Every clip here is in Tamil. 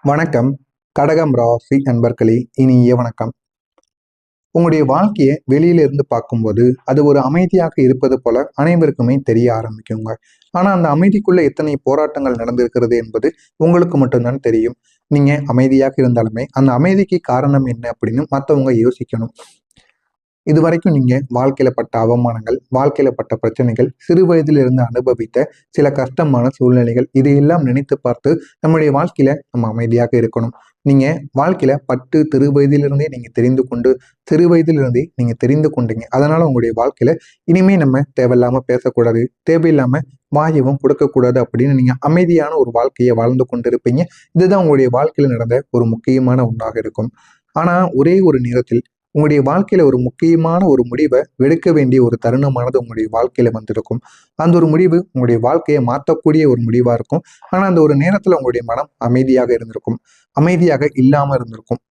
வணக்கம். கடகம் ராசி நண்பர்களே, இனிய வணக்கம். உங்களுடைய வாழ்க்கையை வெளியில இருந்து பார்க்கும்போது அது ஒரு அமைதியாக இருப்பது போல அனைவருக்குமே தெரிய ஆரம்பிக்குங்க. ஆனா அந்த அமைதிக்குள்ள எத்தனை போராட்டங்கள் நடந்திருக்கிறது என்பது உங்களுக்கு மட்டும்தான் தெரியும். நீங்க அமைதியாக இருந்தாலுமே அந்த அமைதிக்கு காரணம் என்ன அப்படின்னு மற்றவங்க யோசிக்கணும். இதுவரைக்கும் நீங்க வாழ்க்கையில பட்ட அவமானங்கள், வாழ்க்கையில பட்ட பிரச்சனைகள், சிறு வயதிலிருந்து அனுபவித்த சில கஷ்டமான சூழ்நிலைகள், இதையெல்லாம் நினைத்து பார்த்து நம்முடைய வாழ்க்கையில நம்ம அமைதியாக இருக்கணும். நீங்க வாழ்க்கையில பட்டு சிறு வயதிலிருந்தே நீங்க தெரிந்து கொண்டு, சிறு வயதிலிருந்தே நீங்க தெரிந்து கொண்டீங்க. அதனால உங்களுடைய வாழ்க்கையில இனிமே நம்ம தேவையில்லாம பேசக்கூடாது, தேவையில்லாம வாயவும் கொடுக்கக்கூடாது அப்படின்னு நீங்க அமைதியான ஒரு வாழ்க்கையை வாழ்ந்து கொண்டிருப்பீங்க. இதுதான் உங்களுடைய வாழ்க்கையில நடந்த ஒரு முக்கியமான ஒன்றாக இருக்கும். ஆனா ஒரே ஒரு நேரத்தில் உங்களுடைய வாழ்க்கையில ஒரு முக்கியமான ஒரு முடிவை எடுக்க வேண்டிய ஒரு தருணமானது உங்களுடைய வாழ்க்கையில வந்திருக்கும். அந்த ஒரு முடிவு உங்களுடைய வாழ்க்கையை மாற்றக்கூடிய ஒரு முடிவா இருக்கும். ஆனா அந்த ஒரு நேரத்துல உங்களுடைய மனம் அமைதியாக இருந்திருக்கும், அமைதியாக இல்லாம இருந்திருக்கும்.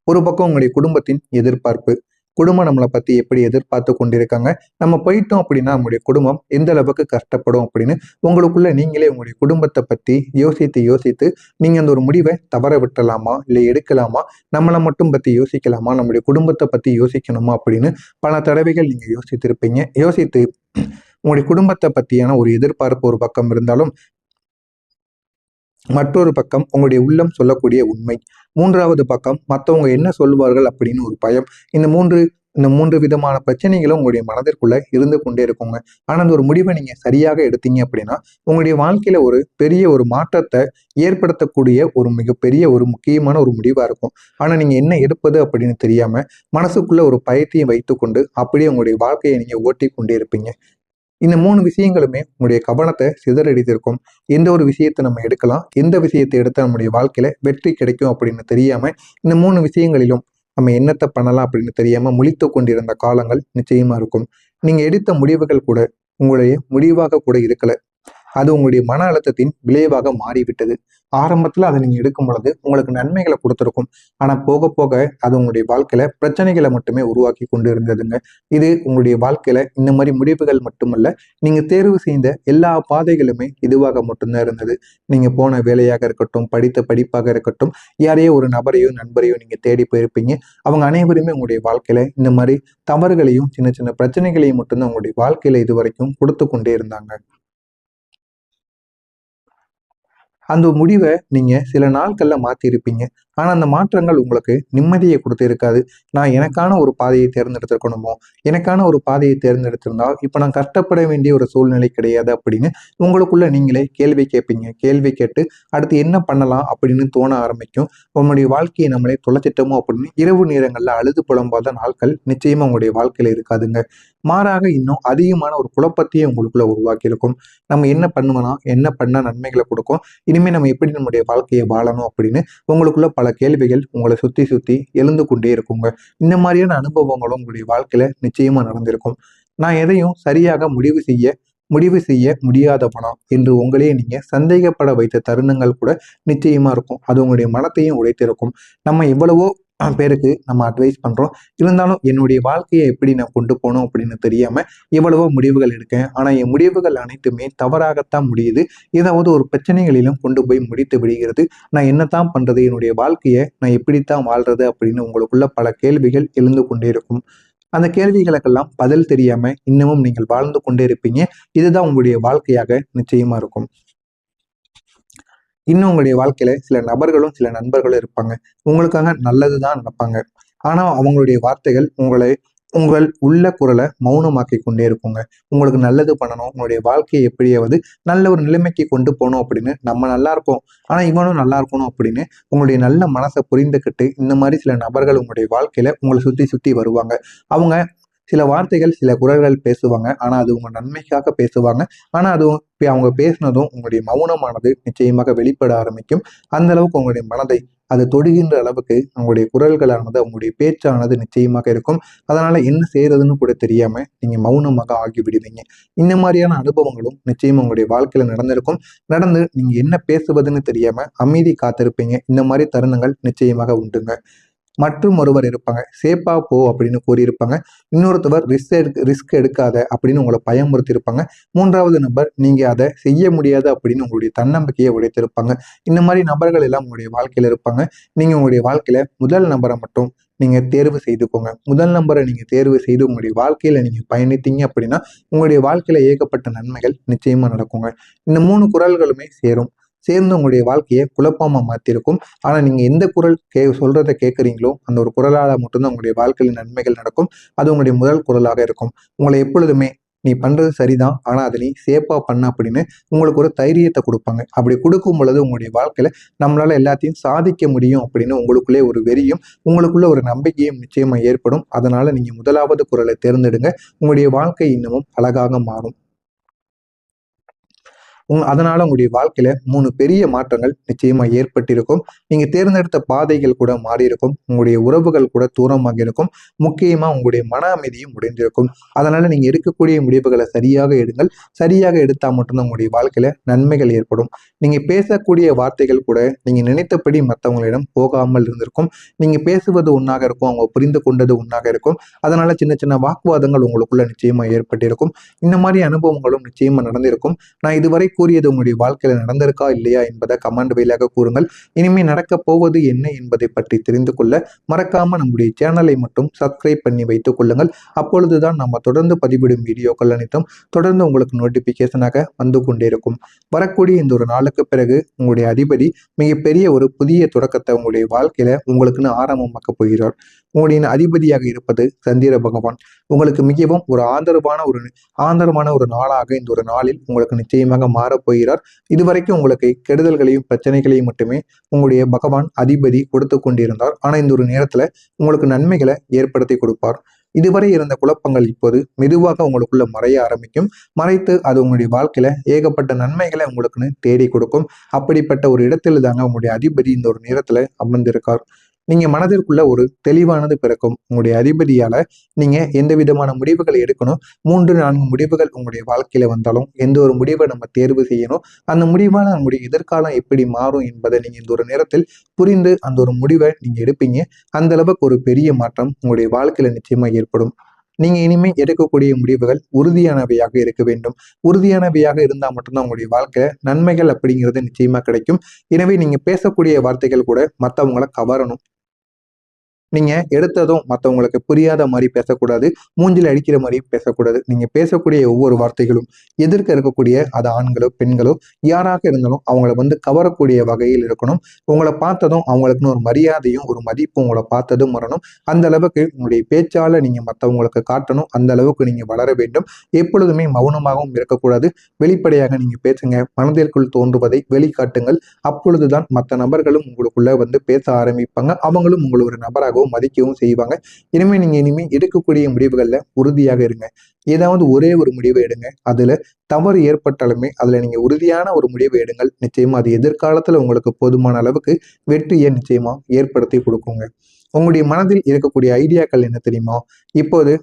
ஒரு பக்கம் உங்களுடைய குடும்பத்தின் எதிர்பார்ப்பு, குடும்பம் நம்மளை பத்தி எப்படி எதிர்பார்த்து கொண்டிருக்காங்க, நம்ம போயிட்டோம் அப்படின்னா நம்முடைய குடும்பம் எந்த அளவுக்கு கஷ்டப்படும் அப்படின்னு உங்களுக்குள்ள நீங்களே உங்களுடைய குடும்பத்தை பத்தி யோசித்து யோசித்து நீங்க அந்த ஒரு முடிவை தவற விட்டலாமா, இல்லை எடுக்கலாமா, நம்மளை மட்டும் பத்தி யோசிக்கலாமா, நம்முடைய குடும்பத்தை பத்தி யோசிக்கணுமா அப்படின்னு பல தடவைகள் நீங்க யோசித்திருப்பீங்க. யோசித்து உங்களுடைய குடும்பத்தை பத்தியான ஒரு எதிர்பார்ப்பு ஒரு பக்கம் இருந்தாலும், மற்றொரு பக்கம் உங்களுடைய உள்ளம் சொல்லக்கூடிய உண்மை, மூன்றாவது பக்கம் மற்றவங்க என்ன சொல்லுவார்கள் அப்படின்னு ஒரு பயம். இந்த மூன்று விதமான பிரச்சனைகளும் உங்களுடைய மனதிற்குள்ள இருந்து கொண்டே இருக்குங்க. ஆனா அந்த ஒரு முடிவை நீங்க சரியாக எடுத்தீங்க அப்படின்னா உங்களுடைய வாழ்க்கையில ஒரு பெரிய ஒரு மாற்றத்தை ஏற்படுத்தக்கூடிய ஒரு மிகப்பெரிய ஒரு முக்கியமான ஒரு முடிவா இருக்கும். ஆனா நீங்க என்ன எடுப்பது அப்படின்னு தெரியாம மனசுக்குள்ள ஒரு பயத்தையும் வைத்துக்கொண்டு அப்படியே உங்களுடைய வாழ்க்கையை நீங்க ஓட்டி கொண்டே இருப்பீங்க. இந்த 3 விஷயங்களுமே உங்களுடைய கவனத்தை சிதறடித்திருக்கும். எந்த ஒரு விஷயத்த நம்ம எடுக்கலாம், எந்த விஷயத்தை எடுத்தா நம்முடைய வாழ்க்கையில வெற்றி கிடைக்கும் அப்படின்னு தெரியாம, இந்த 3 விஷயங்களிலும் நம்ம என்னத்த பண்ணலாம் அப்படின்னு தெரியாம முழித்துக் கொண்டிருந்த காலங்கள் நிச்சயமா இருக்கும். நீங்க எடுத்த முடிவுகள் கூட உங்களுடைய முடிவாக கூட இருக்கல. அது உங்களுடைய மன அழுத்தத்தின் விளைவாக மாறிவிட்டது. ஆரம்பத்துல அதை நீங்க எடுக்கும் பொழுது உங்களுக்கு நன்மைகளை கொடுத்திருக்கும். ஆனா போக போக அது உங்களுடைய வாழ்க்கையில பிரச்சனைகளை மட்டுமே உருவாக்கி கொண்டு இருந்ததுங்க. இது உங்களுடைய வாழ்க்கையில இந்த மாதிரி முடிவுகள் மட்டுமல்ல, நீங்க தேர்வு செய்த எல்லா பாதைகளுமே இதுவாக மட்டும்தான் இருந்தது. நீங்க போன வேலையாக இருக்கட்டும், படித்த படிப்பாக இருக்கட்டும், யாரையோ ஒரு நபரையோ நண்பரையோ நீங்க தேடி போயிருப்பீங்க. அவங்க அனைவருமே உங்களுடைய வாழ்க்கையில இந்த மாதிரி தவறுகளையும் சின்ன சின்ன பிரச்சனைகளையும் மட்டும்தான் உங்களுடைய வாழ்க்கையில இது வரைக்கும் கொடுத்து கொண்டே இருந்தாங்க. அந்த முடிவை நீங்க சில நாட்கள்ல மாத்தியிருப்பீங்க. ஆனா அந்த மாற்றங்கள் உங்களுக்கு நிம்மதியை கொடுத்து இருக்காது. நான் எனக்கான ஒரு பாதையை தேர்ந்தெடுத்திருக்கணுமோ, எனக்கான ஒரு பாதையை தேர்ந்தெடுத்திருந்தா இப்ப நான் கஷ்டப்பட வேண்டிய ஒரு சூழ்நிலை கிடையாது அப்படின்னு உங்களுக்குள்ள நீங்களே கேள்வி கேட்பீங்க. கேள்வி கேட்டு அடுத்து என்ன பண்ணலாம் அப்படின்னு தோண ஆரம்பிக்கும். உங்களுடைய வாழ்க்கையை நம்மளே தொலைச்சிட்டோமோ அப்படின்னு இரவு நேரங்கள்ல அழுது புலம்பாத நாட்கள் நிச்சயமா உங்களுடைய வாழ்க்கையில இருக்காதுங்க. மாறாக இன்னும் அதிகமான ஒரு குழப்பத்தையே உங்களுக்குள்ள உருவாக்கி இருக்கும். நம்ம என்ன பண்ணுவனா, என்ன பண்ணா நன்மைகளை கொடுக்கும், இனிமே நம்ம எப்படி நம்முடைய வாழ்க்கையை வாழணும் அப்படின்னு உங்களுக்குள்ள பல கேள்விகள் உங்களை சுத்தி சுத்தி எழுந்து கொண்டே இருக்குங்க. இந்த மாதிரியான அனுபவங்களும் உங்களுடைய வாழ்க்கையில நிச்சயமா நடந்திருக்கும். நான் எதையும் சரியாக முடிவு செய்ய முடியாதவனா என்று உங்களையே நீங்க சந்தேகப்பட வைத்த தருணங்கள் கூட நிச்சயமா இருக்கும். அது உங்களுடைய மனத்தையும் உடைத்திருக்கும். நம்ம எவ்வளவோ பேருக்கு நம்ம அட்வைஸ் பண்றோம். இருந்தாலும் என்னுடைய வாழ்க்கையை எப்படி நான் கொண்டு போகணும் அப்படின்னு தெரியாம எவ்வளவோ முடிவுகள் எடுக்கேன். ஆனா என் முடிவுகள் அனைத்துமே தவறாகத்தான் முடியுது. ஏதாவது ஒரு பிரச்சனைகளிலும் கொண்டு போய் முடித்து விடுகிறது. நான் என்னத்தான் பண்றது? என்னுடைய வாழ்க்கையை நான் எப்படித்தான் வாழ்றது அப்படின்னு உங்களுக்குள்ள பல கேள்விகள் எழுந்து கொண்டே இருக்கும். அந்த கேள்விகளுக்கெல்லாம் பதில் தெரியாம இன்னமும் நீங்கள் வாழ்ந்து கொண்டே இருப்பீங்க. இதுதான் உங்களுடைய வாழ்க்கையாக நிச்சயமா இருக்கும். இன்னும் உங்களுடைய வாழ்க்கையில சில நபர்களும் சில நண்பர்களும் இருப்பாங்க. உங்களுக்காக நல்லதுதான் நினைப்பாங்க. ஆனா அவங்களுடைய வார்த்தைகள் உங்கள் உள்ள குரலை மௌனமாக்கி கொண்டே இருக்குங்க. உங்களுக்கு நல்லது பண்ணணும், உங்களுடைய வாழ்க்கையை எப்படியாவது நல்ல ஒரு நிலைமைக்கு கொண்டு போகணும் அப்படின்னு நம்ம நல்லா இருக்கோம். ஆனா இவனும் நல்லா இருக்கணும் அப்படின்னு உங்களுடைய நல்ல மனசை புரிந்துக்கிட்டு இந்த மாதிரி சில நபர்கள் உங்களுடைய வாழ்க்கையில உங்களை சுத்தி சுத்தி வருவாங்க. அவங்க சில வார்த்தைகள், சில குரல்கள் பேசுவாங்க. ஆனா அது உங்க நன்மைக்காக பேசுவாங்க. ஆனா அது அவங்க பேசினதும் உங்களுடைய மௌனமானது நிச்சயமாக வெளிப்பட ஆரம்பிக்கும். அந்த அளவுக்கு உங்களுடைய மனதை அது தொடுகின்ற அளவுக்கு உங்களுடைய குரல்களானது, உங்களுடைய பேச்சானது நிச்சயமாக இருக்கும். அதனால என்ன செய்யறதுன்னு கூட தெரியாம நீங்க மௌனமாக ஆகி விடுவீங்க. இந்த மாதிரியான அனுபவங்களும் நிச்சயமா உங்களுடைய வாழ்க்கையில நடந்திருக்கும். நடந்து நீங்க என்ன பேசுவதுன்னு தெரியாம அமைதி காத்திருப்பீங்க. இந்த மாதிரி தருணங்கள் நிச்சயமாக உண்டுங்க. மற்றும் ஒருவர் இருப்பாங்க, சேஃபா போ அப்படின்னு கூறியிருப்பாங்க. இன்னொருத்தவர் ரிஸ்க் எடுக்காத அப்படின்னு உங்களை பயமுறுத்தி இருப்பாங்க. மூன்றாவது நபர் நீங்க அதை செய்ய முடியாது அப்படின்னு உங்களுடைய தன்னம்பிக்கையை உடைத்திருப்பாங்க. இந்த மாதிரி நபர்கள் எல்லாம் உங்களுடைய வாழ்க்கையில இருப்பாங்க. நீங்க உங்களுடைய வாழ்க்கையில முதல் நபரை மட்டும் நீங்க தேர்வு செய்துக்கோங்க. முதல் நம்பரை நீங்க தேர்வு செய்து உங்களுடைய வாழ்க்கையில நீங்க பயணித்தீங்க அப்படின்னா உங்களுடைய வாழ்க்கையில ஏகப்பட்ட நன்மைகள் நிச்சயமா நடக்குங்க. இந்த 3 குறள்களுமே சேர்ந்து உங்களுடைய வாழ்க்கையை குழப்பமா மாத்திருக்கும். ஆனா நீங்க எந்த குறள் சொல்றதை கேட்குறீங்களோ அந்த ஒரு குறளால மட்டும்தான் உங்களுடைய வாழ்க்கையில நன்மைகள் நடக்கும். அது உங்களுடைய முதல் குறளாக இருக்கும். உங்களை எப்பொழுதுமே நீ பண்றது சரிதான், ஆனா அதை நீ சேஃபா பண்ண அப்படின்னு உங்களுக்கு ஒரு தைரியத்தை கொடுப்பாங்க. அப்படி கொடுக்கும் பொழுது உங்களுடைய வாழ்க்கையில நம்மளால எல்லாத்தையும் சாதிக்க முடியும் அப்படின்னு உங்களுக்குள்ளே ஒரு வெறியும் உங்களுக்குள்ள ஒரு நம்பிக்கையும் நிச்சயமா ஏற்படும். அதனால நீங்க முதலாவது குறளை தேர்ந்தெடுங்க. உங்களுடைய வாழ்க்கை இன்னமும் அழகாக மாறும். அதனால உங்களுடைய வாழ்க்கையில 3 பெரிய மாற்றங்கள் நிச்சயமா ஏற்பட்டிருக்கும். நீங்க தேர்ந்தெடுத்த பாதைகள் கூட மாறி இருக்கும். உங்களுடைய உறவுகள் கூட தூரமாக இருக்கும். முக்கியமா உங்களுடைய மன அமைதியும் உடைந்திருக்கும். அதனால நீங்க எடுக்கக்கூடிய முடிவுகளை சரியாக எடுங்கள். சரியாக எடுத்தா மட்டும்தான் உங்களுடைய வாழ்க்கையில நன்மைகள் ஏற்படும். நீங்க பேசக்கூடிய வார்த்தைகள் கூட நீங்க நினைத்தபடி மற்றவங்களிடம் போகாமல் இருந்திருக்கும். நீங்க பேசுவது ஒன்றாக இருக்கும், அவங்க புரிந்து கொண்டது ஒன்றாக இருக்கும். அதனால சின்ன சின்ன வாக்குவாதங்கள் உங்களுக்குள்ள நிச்சயமா ஏற்பட்டிருக்கும். இந்த மாதிரி அனுபவங்களும் நிச்சயமா நடந்திருக்கும். நான் இதுவரை கூறியது உங்களுடைய வாழ்க்கையில நடந்திருக்கா இல்லையா என்பதை கமெண்ட் வழியாக கூறுங்கள். இனிமே நடக்க போவது என்ன என்பதை பற்றி தெரிந்து கொள்ள மறக்காம நம்முடைய சேனலை மட்டும் சப்ஸ்கிரைப் பண்ணி வைத்துக் கொள்ளுங்கள். அப்பொழுதுதான் நம்ம தொடர்ந்து பதிவிடும் வீடியோக்கள் அனைத்தும் தொடர்ந்து உங்களுக்கு நோட்டிபிகேஷனாக வந்து கொண்டே இருக்கும். வரக்கூடிய இந்த ஒரு நாளுக்கு பிறகு உங்களுடைய அதிபதி மிகப்பெரிய ஒரு புதிய தொடக்கத்தை உங்களுடைய வாழ்க்கையில உங்களுக்குன்னு ஆரம்பமாக்க போகிறார். உங்களுடைய அதிபதியாக இருப்பது சந்திர பகவான். உங்களுக்கு மிகவும் ஒரு ஆதரவான ஒரு நாளாக இந்த ஒரு நாளில் உங்களுக்கு நிச்சயமாக மாறப்போகிறார். இதுவரைக்கும் உங்களுக்கு கெடுதல்களையும் பிரச்சனைகளையும் மட்டுமே உங்களுடைய பகவான் அதிபதி கொடுத்து கொண்டிருந்தார். ஆனா இந்த ஒரு நேரத்துல உங்களுக்கு நன்மைகளை ஏற்படுத்தி கொடுப்பார். இதுவரை இருந்த குழப்பங்கள் இப்போது மெதுவாக உங்களுக்குள்ள மறைய ஆரம்பிக்கும். மறைத்து அது உங்களுடைய வாழ்க்கையில ஏகப்பட்ட நன்மைகளை உங்களுக்குன்னு தேடி கொடுக்கும். அப்படிப்பட்ட ஒரு இடத்துல தாங்க உங்களுடைய அதிபதி இந்த ஒரு நேரத்துல அமர்ந்திருக்கார். நீங்க மனதிற்குள்ள ஒரு தெளிவானது பிறக்கும். உங்களுடைய அதிபதியால நீங்க எந்த விதமான முடிவுகள் எடுக்கணும், 3-4 முடிவுகள் உங்களுடைய வாழ்க்கையில வந்தாலும் எந்த ஒரு முடிவை நம்ம தேர்வு செய்யணும், அந்த முடிவான நம்முடைய எதிர்காலம் எப்படி மாறும் என்பதை நீங்க இந்த ஒரு நேரத்தில் புரிந்து அந்த ஒரு முடிவை நீங்க எடுப்பீங்க. அந்த அளவுக்கு ஒரு பெரிய மாற்றம் உங்களுடைய வாழ்க்கையில நிச்சயமா ஏற்படும். நீங்க இனிமே எடுக்கக்கூடிய முடிவுகள் உறுதியானவையாக இருக்க வேண்டும். உறுதியானவையாக இருந்தால் மட்டும்தான் உங்களுடைய வாழ்க்கை நன்மைகள் அப்படிங்கிறது நிச்சயமா கிடைக்கும். எனவே நீங்க பேசக்கூடிய வார்த்தைகள் கூட மற்றவங்களை கவரணும். நீங்க எடுத்ததும் மற்றவங்களுக்கு புரியாத மாதிரி பேசக்கூடாது. மூஞ்சில அடிக்கிற மாதிரி பேசக்கூடாது. நீங்க பேசக்கூடிய ஒவ்வொரு வார்த்தைகளும் எதிர்க்க இருக்கக்கூடிய அது ஆண்களோ பெண்களோ யாராக இருந்தாலும் அவங்கள கவரக்கூடிய வகையில் இருக்கணும். உங்களை பார்த்ததும் அவங்களுக்குன்னு ஒரு மரியாதையும் ஒரு மதிப்பும் உங்களை பார்த்ததும் வரணும். அந்த அளவுக்கு உங்களுடைய பேச்சால நீங்க மற்றவங்களுக்கு காட்டணும். அந்த அளவுக்கு நீங்க வளர வேண்டும். எப்பொழுதுமே மௌனமாகவும் இருக்கக்கூடாது. வெளிப்படையாக நீங்க பேசுங்க. மனதிற்குள் தோன்றுவதை வெளிக்காட்டுங்கள். அப்பொழுதுதான் மற்ற நபர்களும் உங்களுக்குள்ள பேச ஆரம்பிப்பாங்க. அவங்களும் உங்களை ஒரு நபராக மதிக்கவும் செய்வாங்க. இனிமே எடுக்கக்கூடிய முடிவுகள்ல உறுதியாக இருங்க. ஏதாவது ஒரே ஒரு முடிவை எடுங்க. அதுல தவறு ஏற்பட்டாலுமே அதுல நீங்க உறுதியான ஒரு முடிவை எடுங்கள். நிச்சயமா அது எதிர்காலத்துல உங்களுக்கு போதுமான அளவுக்கு வெற்றியை நிச்சயமா ஏற்படுத்தி கொடுக்குங்க. உங்களுடைய மனதில் இருக்கக்கூடிய ஐடியாக்கள் என்ன தெரியுமா? இப்போது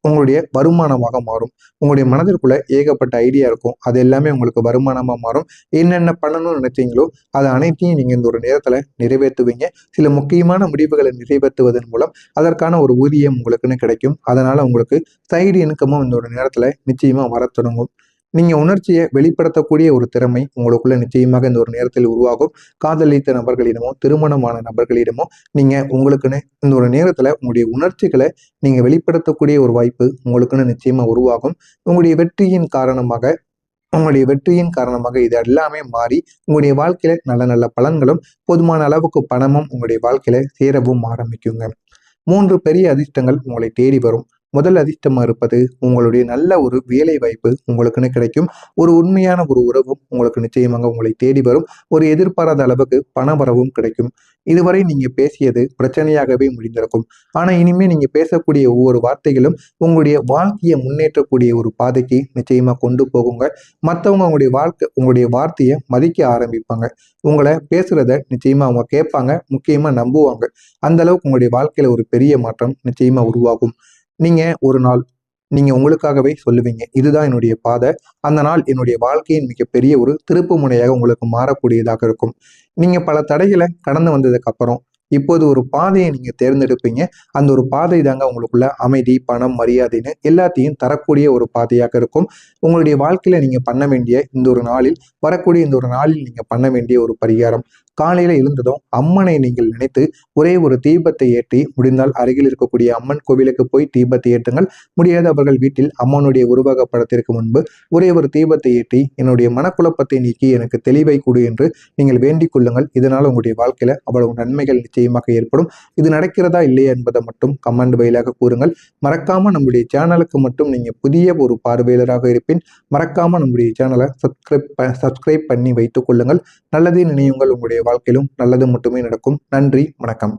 உங்களுடைய வருமானமாக மாறும். உங்களுடைய மனதிற்குள்ள ஏகப்பட்ட ஐடியா இருக்கும். அது எல்லாமே உங்களுக்கு வருமானமா மாறும். என்னென்ன பண்ணணும்னு நினைச்சீங்களோ அது அனைத்தையும் நீங்க இந்த ஒரு நேரத்துல நிறைவேற்றுவீங்க. சில முக்கியமான முடிவுகளை நிறைவேற்றுவதன் மூலம் அதற்கான ஒரு ஊதியம் உங்களுக்குன்னு கிடைக்கும். அதனால உங்களுக்கு சைடு இன்கமும் இந்த ஒரு நேரத்துல நிச்சயமா வர தொடங்கும். நீங்க உணர்ச்சியை வெளிப்படுத்தக்கூடிய ஒரு திறமை உங்களுக்குள்ள நிச்சயமாக இந்த ஒரு நேரத்தில் உருவாகும். காதலித்த நபர்களிடமோ திருமணமான நபர்களிடமோ நீங்க உங்களுக்குன்னு இந்த ஒரு நேரத்துல உங்களுடைய உணர்ச்சிகளை நீங்க வெளிப்படுத்தக்கூடிய ஒரு வாய்ப்பு உங்களுக்குன்னு நிச்சயமா உருவாகும். உங்களுடைய வெற்றியின் காரணமாக இது எல்லாமே மாறி உங்களுடைய வாழ்க்கையில நல்ல நல்ல பலன்களும் போதுமான அளவுக்கு பணமும் உங்களுடைய வாழ்க்கையில சேரவும் ஆரம்பிக்குங்க. 3 பெரிய அதிர்ஷ்டங்கள் உங்களை தேடி வரும். முதல் அதிர்ஷ்டமா இருப்பது உங்களுடைய நல்ல ஒரு வேலை வாய்ப்பு உங்களுக்குன்னு கிடைக்கும். ஒரு உண்மையான ஒரு உறவும் உங்களுக்கு நிச்சயமாக உங்களை தேடி வரும். ஒரு எதிர்பாராத அளவுக்கு பண வரவும் கிடைக்கும். இதுவரை நீங்க பேசியது பிரச்சனையாகவே முடிந்திருக்கும். ஆனா இனிமே நீங்க பேசக்கூடிய ஒவ்வொரு வார்த்தைகளும் உங்களுடைய வாழ்க்கையை முன்னேற்றக்கூடிய ஒரு பாதைக்கு நிச்சயமா கொண்டு போகுங்க. மற்றவங்க உங்களுடைய வார்த்தையை மதிக்க ஆரம்பிப்பாங்க. உங்களை பேசுறத நிச்சயமா அவங்க கேட்பாங்க, முக்கியமா நம்புவாங்க. அந்த அளவுக்கு உங்களுடைய வாழ்க்கையில ஒரு பெரிய மாற்றம் நிச்சயமா உருவாகும். ஒரு நாள் நீங்க உங்களுக்காகவே சொல்லுவீங்க, இதுதான் என்னுடைய பாதை. அந்த நாள் என்னுடைய வாழ்க்கையின் மிகப்பெரிய ஒரு திருப்பு முனையாக உங்களுக்கு மாறக்கூடியதாக இருக்கும். நீங்க பல தடைகளை கடந்து வந்ததுக்கு அப்புறம் இப்போது ஒரு பாதையை நீங்க தேர்ந்தெடுப்பீங்க. அந்த ஒரு பாதை தாங்க உங்களுக்குள்ள அமைதி, பணம், மரியாதைன்னு எல்லாத்தையும் தரக்கூடிய ஒரு பாதையாக இருக்கும். உங்களுடைய வாழ்க்கையில நீங்க பண்ண வேண்டிய இந்த ஒரு நாளில் வரக்கூடிய இந்த ஒரு நாளில் நீங்க பண்ண வேண்டிய ஒரு பரிகாரம், காலையில எழுந்ததும் அம்மனை நீங்கள் நினைத்து ஒரே ஒரு தீபத்தை ஏற்றி, முடிந்தால் அருகில் இருக்கக்கூடிய அம்மன் கோவிலுக்கு போய் தீபத்தை ஏற்றுங்கள். முடியாதவர்கள் வீட்டில் அம்மனுடைய உருவக படத்திற்கு முன்பு ஒரே ஒரு தீபத்தை ஏற்றி, என்னுடைய மனக்குழப்பத்தை நீக்கி எனக்கு தெளிவை கொடு என்று நீங்கள் வேண்டிக் கொள்ளுங்கள். இதனால் உங்களுடைய வாழ்க்கையில அவ்வளவு நன்மைகள் நிச்சயமாக ஏற்படும். இது நடக்கிறதா இல்லையா என்பதை மட்டும் கமெண்ட் வாயிலாக கூறுங்கள். மறக்காம நம்முடைய சேனலுக்கு மட்டும் நீங்க புதிய ஒரு பார்வையாளராக இருப்பின் மறக்காம நம்முடைய சேனலை சப்ஸ்கிரைப் பண்ணி வைத்துக் கொள்ளுங்கள். நல்லதே நினையுங்கள். உங்களுடைய வாழ்க்கையிலும் நல்லது மட்டுமே நடக்கும். நன்றி, வணக்கம்.